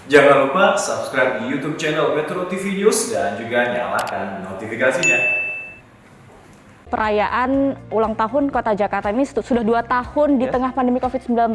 Jangan lupa subscribe di YouTube channel Metro TV News dan juga nyalakan notifikasinya. Perayaan ulang tahun Kota Jakarta ini sudah 2 tahun di tengah pandemi COVID-19.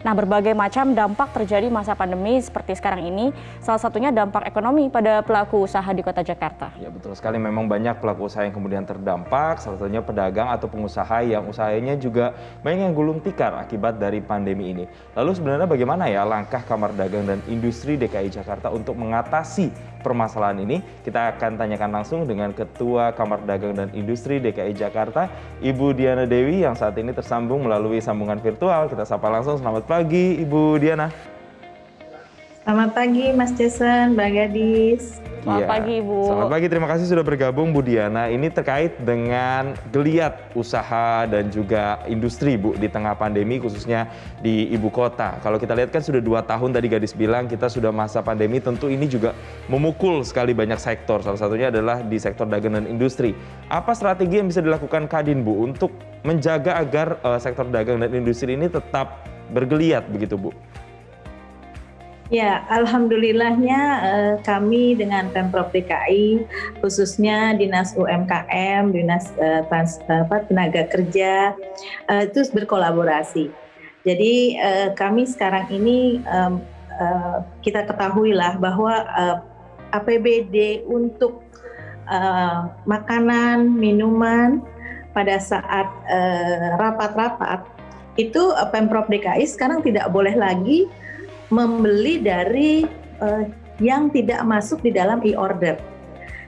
Nah, berbagai macam dampak terjadi masa pandemi seperti sekarang ini. Salah satunya dampak ekonomi pada pelaku usaha di Kota Jakarta. Ya, betul sekali. Memang banyak pelaku usaha yang kemudian terdampak. Salah satunya pedagang atau pengusaha yang usahanya juga banyak yang gulung tikar akibat dari pandemi ini. Lalu sebenarnya bagaimana ya langkah Kamar Dagang dan Industri DKI Jakarta untuk mengatasi permasalahan ini? Kita akan tanyakan langsung dengan Ketua Kamar Dagang dan Industri DKI Jakarta, Ibu Diana Dewi yang saat ini tersambung melalui sambungan virtual. Kita sapa langsung. Selamat pagi, Ibu Diana. Selamat pagi, Mas Jason, Mbak Gadis. Selamat pagi, Ibu. Selamat pagi, terima kasih sudah bergabung, Bu Diana. Ini terkait dengan geliat usaha dan juga industri, Bu, di tengah pandemi, khususnya di ibu kota. Kalau kita lihat kan sudah 2 tahun tadi Gadis bilang, kita sudah masa pandemi, tentu ini juga memukul sekali banyak sektor. Salah satunya adalah di sektor dagang dan industri. Apa strategi yang bisa dilakukan Kadin, Bu, untuk menjaga agar sektor dagang dan industri ini tetap bergeliat, begitu, Bu? Ya, alhamdulillahnya kami dengan Pemprov DKI, khususnya Dinas UMKM, Dinas Tenaga Kerja, itu berkolaborasi. Jadi kami sekarang ini kita ketahuilah bahwa APBD untuk makanan, minuman pada saat rapat-rapat itu Pemprov DKI sekarang tidak boleh lagi membeli dari yang tidak masuk di dalam e-order.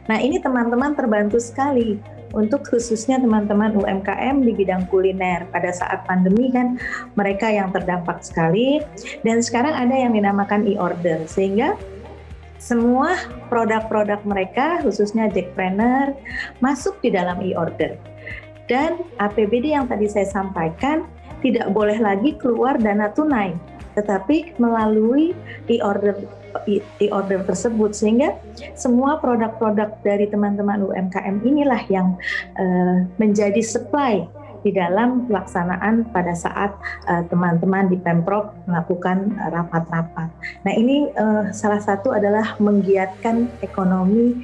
Nah, ini teman-teman terbantu sekali untuk khususnya teman-teman UMKM di bidang kuliner. Pada saat pandemi kan mereka yang terdampak sekali, dan sekarang ada yang dinamakan e-order, sehingga semua produk-produk mereka khususnya Jackpreneur masuk di dalam e-order. Dan APBD yang tadi saya sampaikan tidak boleh lagi keluar dana tunai, tetapi melalui e-order tersebut, sehingga semua produk-produk dari teman-teman UMKM inilah yang menjadi supply di dalam pelaksanaan pada saat teman-teman di Pemprov melakukan rapat-rapat. Nah, ini salah satu adalah menggiatkan ekonomi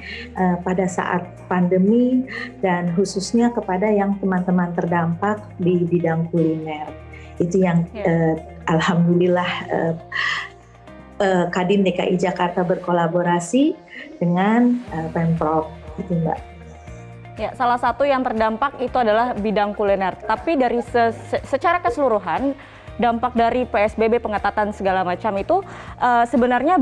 pada saat pandemi dan khususnya kepada yang teman-teman terdampak di bidang kuliner. Itu yang alhamdulillah Kadin DKI Jakarta berkolaborasi dengan Pemprov, itu, Mbak. Ya, salah satu yang terdampak itu adalah bidang kuliner. Tapi dari secara keseluruhan, dampak dari PSBB pengetatan segala macam itu sebenarnya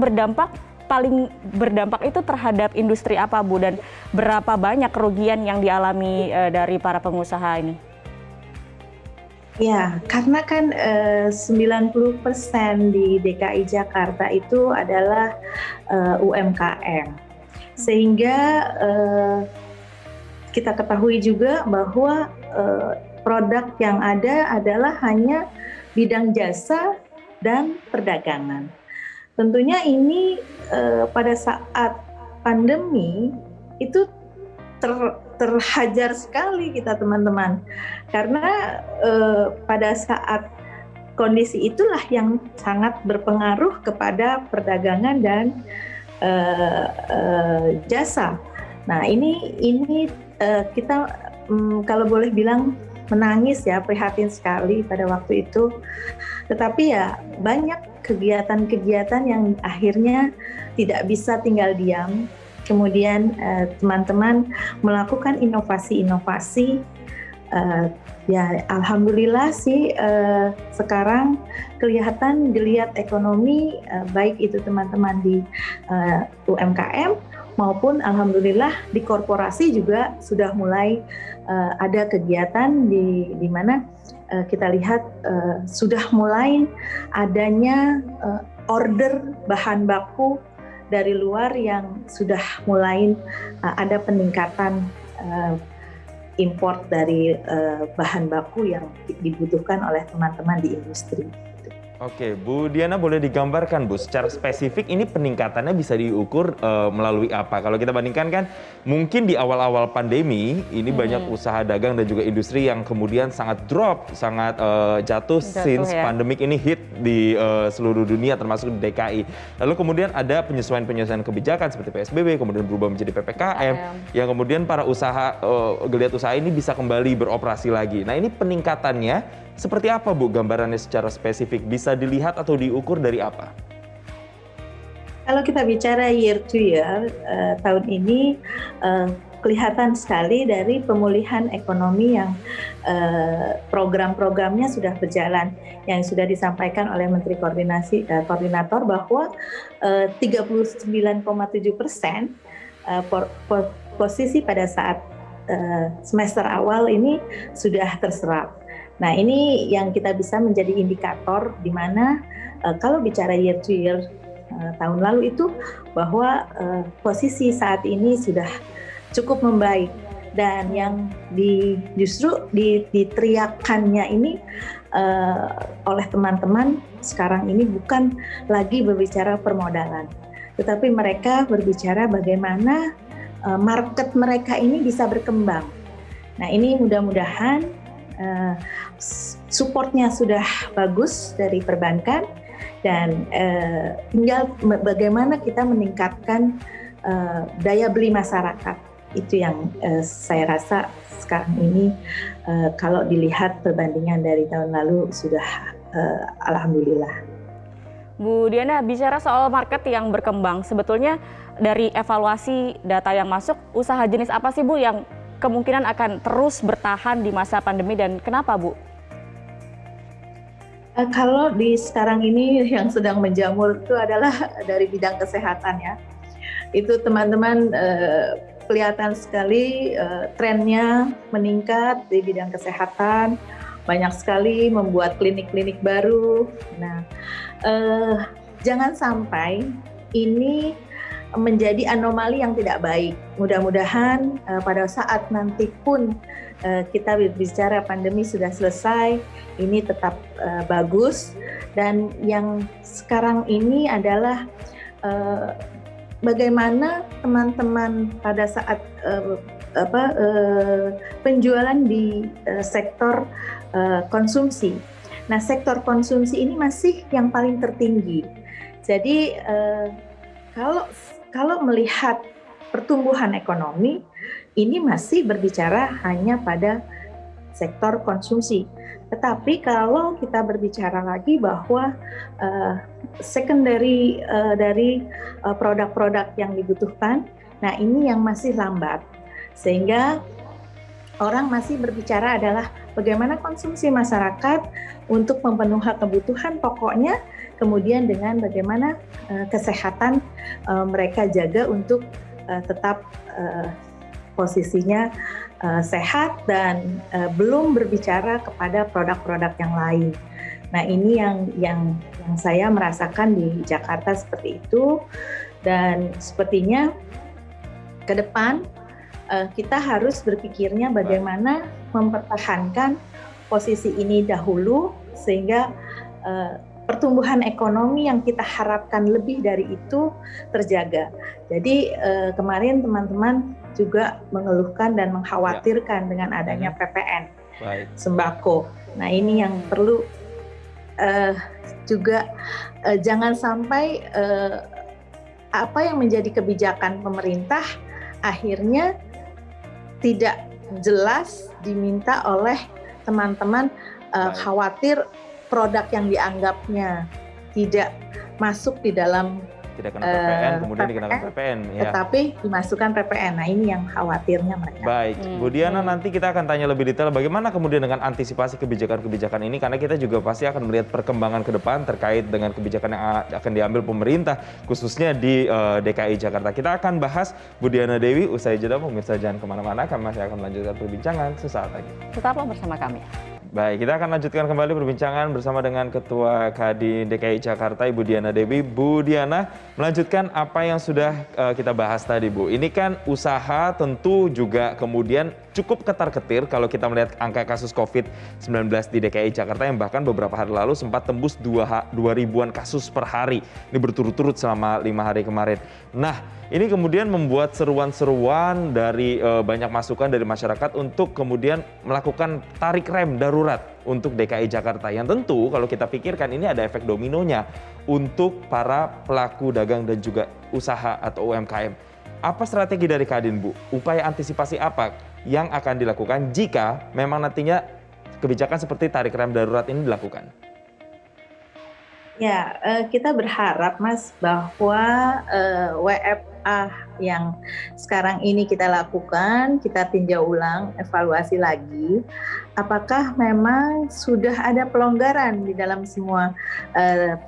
paling berdampak itu terhadap industri apa, Bu? Dan berapa banyak kerugian yang dialami dari para pengusaha ini? Ya, karena kan 90% di DKI Jakarta itu adalah UMKM. Sehingga kita ketahui juga bahwa produk yang ada adalah hanya bidang jasa dan perdagangan. Tentunya ini pada saat pandemi itu terhajar sekali kita, teman-teman, karena pada saat kondisi itulah yang sangat berpengaruh kepada perdagangan dan jasa. Nah, ini kita kalau boleh bilang menangis ya, prihatin sekali pada waktu itu. Tetapi ya banyak kegiatan-kegiatan yang akhirnya tidak bisa tinggal diam. Kemudian teman-teman melakukan inovasi-inovasi. Ya, alhamdulillah sih sekarang kelihatan geliat ekonomi, baik itu teman-teman di UMKM maupun alhamdulillah di korporasi juga sudah mulai ada kegiatan di mana kita lihat sudah mulai adanya order bahan baku dari luar yang sudah mulai ada peningkatan import dari bahan baku yang dibutuhkan oleh teman-teman di industri. Oke, Bu Diana boleh digambarkan Bu, secara spesifik ini peningkatannya bisa diukur melalui apa? Kalau kita bandingkan kan mungkin di awal-awal pandemi ini banyak usaha dagang dan juga industri yang kemudian sangat drop, sangat jatuh since ya. pandemik ini hit di seluruh dunia termasuk di DKI. Lalu kemudian ada penyesuaian-penyesuaian kebijakan seperti PSBB, kemudian berubah menjadi PPKM, yang kemudian para geliat usaha ini bisa kembali beroperasi lagi. Nah ini peningkatannya seperti apa Bu gambarannya secara spesifik? Bisa dilihat atau diukur dari apa? Kalau kita bicara year to year, tahun ini kelihatan sekali dari pemulihan ekonomi yang program-programnya sudah berjalan, yang sudah disampaikan oleh Menteri Koordinator bahwa 39,7% posisi pada saat semester awal ini sudah terserap. Nah ini yang kita bisa menjadi indikator di mana kalau bicara year to year tahun lalu itu bahwa posisi saat ini sudah cukup membaik, dan yang justru diteriakannya ini oleh teman-teman sekarang ini bukan lagi berbicara permodalan, tetapi mereka berbicara bagaimana market mereka ini bisa berkembang. Nah ini mudah-mudahan supportnya sudah bagus dari perbankan, dan tinggal bagaimana kita meningkatkan daya beli masyarakat. Itu yang saya rasa sekarang ini kalau dilihat perbandingan dari tahun lalu sudah alhamdulillah. Bu Diana, bicara soal market yang berkembang, sebetulnya dari evaluasi data yang masuk, usaha jenis apa sih Bu yang kemungkinan akan terus bertahan di masa pandemi, dan kenapa Bu? Kalau di sekarang ini yang sedang menjamur itu adalah dari bidang kesehatan ya. Itu teman-teman kelihatan sekali trennya meningkat di bidang kesehatan. Banyak sekali membuat klinik-klinik baru. Nah, jangan sampai ini menjadi anomali yang tidak baik. Mudah-mudahan pada saat nanti pun kita berbicara pandemi sudah selesai, ini tetap bagus. Dan yang sekarang ini adalah bagaimana teman-teman pada saat penjualan di sektor konsumsi. Nah, sektor konsumsi ini masih yang paling tertinggi. Jadi kalau melihat pertumbuhan ekonomi, ini masih berbicara hanya pada sektor konsumsi. Tetapi kalau kita berbicara lagi bahwa secondary dari produk-produk yang dibutuhkan, nah ini yang masih lambat. Sehingga orang masih berbicara adalah bagaimana konsumsi masyarakat untuk memenuhi kebutuhan pokoknya, kemudian dengan bagaimana kesehatan mereka jaga untuk tetap posisinya sehat dan belum berbicara kepada produk-produk yang lain. Nah ini yang saya merasakan di Jakarta seperti itu, dan sepertinya ke depan kita harus berpikirnya bagaimana mempertahankan posisi ini dahulu sehingga pertumbuhan ekonomi yang kita harapkan lebih dari itu terjaga. Jadi kemarin teman-teman juga mengeluhkan dan mengkhawatirkan dengan adanya PPN sembako. Nah ini yang perlu juga jangan sampai apa yang menjadi kebijakan pemerintah akhirnya tidak jelas diminta oleh teman-teman, khawatir produk yang dianggapnya tidak masuk di dalam tidak kena PPN, kemudian dikenakan PPN. Ya. Tetapi dimasukkan PPN. Nah ini yang khawatirnya mereka. Baik, Bu Diana, nanti kita akan tanya lebih detail bagaimana kemudian dengan antisipasi kebijakan-kebijakan ini, karena kita juga pasti akan melihat perkembangan ke depan terkait dengan kebijakan yang akan diambil pemerintah, khususnya di DKI Jakarta. Kita akan bahas Bu Diana Dewi usai jeda. Pemirsa jangan kemana-mana, kami masih akan melanjutkan perbincangan sesaat lagi. Tetaplah bersama kami. Baik, kita akan lanjutkan kembali perbincangan bersama dengan Ketua Kadin DKI Jakarta, Ibu Diana Dewi. Bu Diana, Melanjutkan apa yang sudah kita bahas tadi, Bu. Ini kan usaha tentu juga kemudian cukup ketar-ketir kalau kita melihat angka kasus COVID-19 di DKI Jakarta yang bahkan beberapa hari lalu sempat tembus 2.000-an kasus per hari. Ini berturut-turut selama 5 hari kemarin. Nah, ini kemudian membuat seruan-seruan dari banyak masukan dari masyarakat untuk kemudian melakukan tarik rem darurat untuk DKI Jakarta. Yang tentu kalau kita pikirkan ini ada efek dominonya untuk para pelaku dagang dan juga usaha atau UMKM. Apa strategi dari Kadin, Bu? Upaya antisipasi apa yang akan dilakukan jika memang nantinya kebijakan seperti tarik rem darurat ini dilakukan? Ya, kita berharap Mas bahwa WFA yang sekarang ini kita lakukan, kita tinjau ulang, evaluasi lagi, apakah memang sudah ada pelonggaran di dalam semua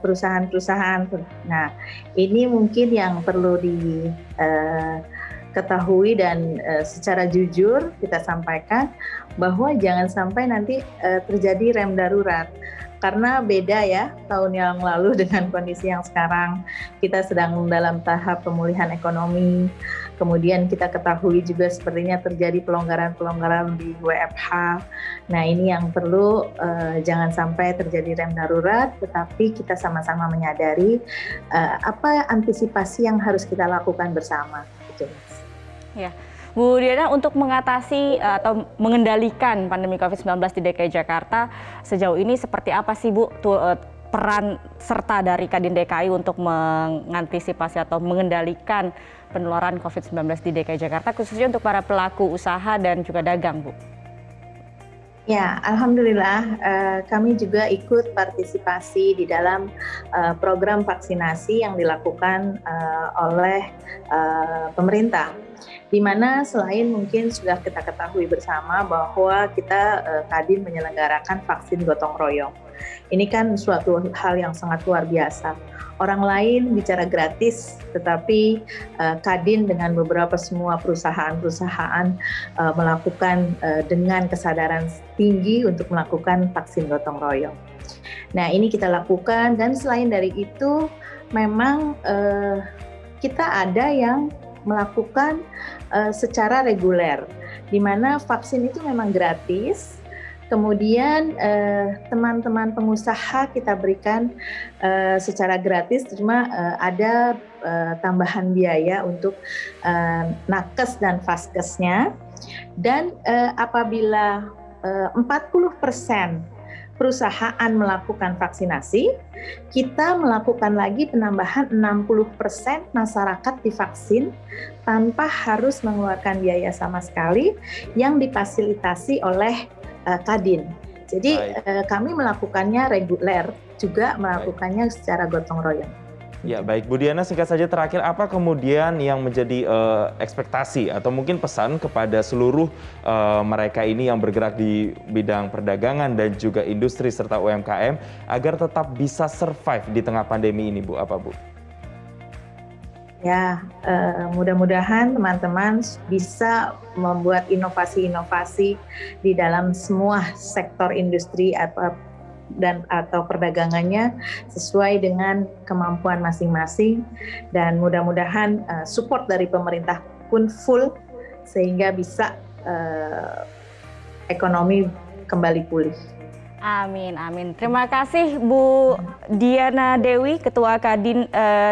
perusahaan-perusahaan. Nah, ini mungkin yang perlu diketahui dan secara jujur kita sampaikan bahwa jangan sampai nanti terjadi rem darurat. Karena beda ya tahun yang lalu dengan kondisi yang sekarang. Kita sedang dalam tahap pemulihan ekonomi. Kemudian kita ketahui juga sepertinya terjadi pelonggaran-pelonggaran di WFH. Nah, ini yang perlu jangan sampai terjadi rem darurat, tetapi kita sama-sama menyadari apa antisipasi yang harus kita lakukan bersama. Gitu, Mas. Ya. Bu Diana, untuk mengatasi atau mengendalikan pandemi COVID-19 di DKI Jakarta, sejauh ini seperti apa sih Bu peran serta dari Kadin DKI untuk mengantisipasi atau mengendalikan penularan COVID-19 di DKI Jakarta, khususnya untuk para pelaku usaha dan juga dagang, Bu? Ya, alhamdulillah kami juga ikut partisipasi di dalam program vaksinasi yang dilakukan oleh pemerintah. Di mana selain mungkin sudah kita ketahui bersama bahwa kita Kadin menyelenggarakan vaksin gotong royong. Ini kan suatu hal yang sangat luar biasa. Orang lain bicara gratis, tetapi Kadin dengan beberapa semua perusahaan-perusahaan melakukan dengan kesadaran tinggi untuk melakukan vaksin gotong royong. Nah, ini kita lakukan, dan selain dari itu memang kita ada yang melakukan secara reguler, di mana vaksin itu memang gratis. Kemudian teman-teman pengusaha kita berikan secara gratis, cuma ada tambahan biaya untuk nakes dan vaskesnya. Dan apabila 40% perusahaan melakukan vaksinasi, kita melakukan lagi penambahan 60% masyarakat divaksin tanpa harus mengeluarkan biaya sama sekali yang difasilitasi oleh Kadin. Jadi kami melakukannya reguler, juga melakukannya secara gotong royong. Ya, baik Bu Diana, singkat saja terakhir, apa kemudian yang menjadi ekspektasi atau mungkin pesan kepada seluruh mereka ini yang bergerak di bidang perdagangan dan juga industri serta UMKM agar tetap bisa survive di tengah pandemi ini, Bu? Apa, Bu? Ya, mudah-mudahan teman-teman bisa membuat inovasi-inovasi di dalam semua sektor industri atau perdagangannya sesuai dengan kemampuan masing-masing, dan mudah-mudahan support dari pemerintah pun full sehingga bisa ekonomi kembali pulih. Amin, amin. Terima kasih Bu Diana Dewi, Ketua Kadin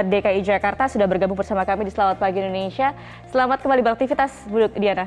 DKI Jakarta sudah bergabung bersama kami di Selamat Pagi Indonesia. Selamat kembali beraktivitas Bu Diana.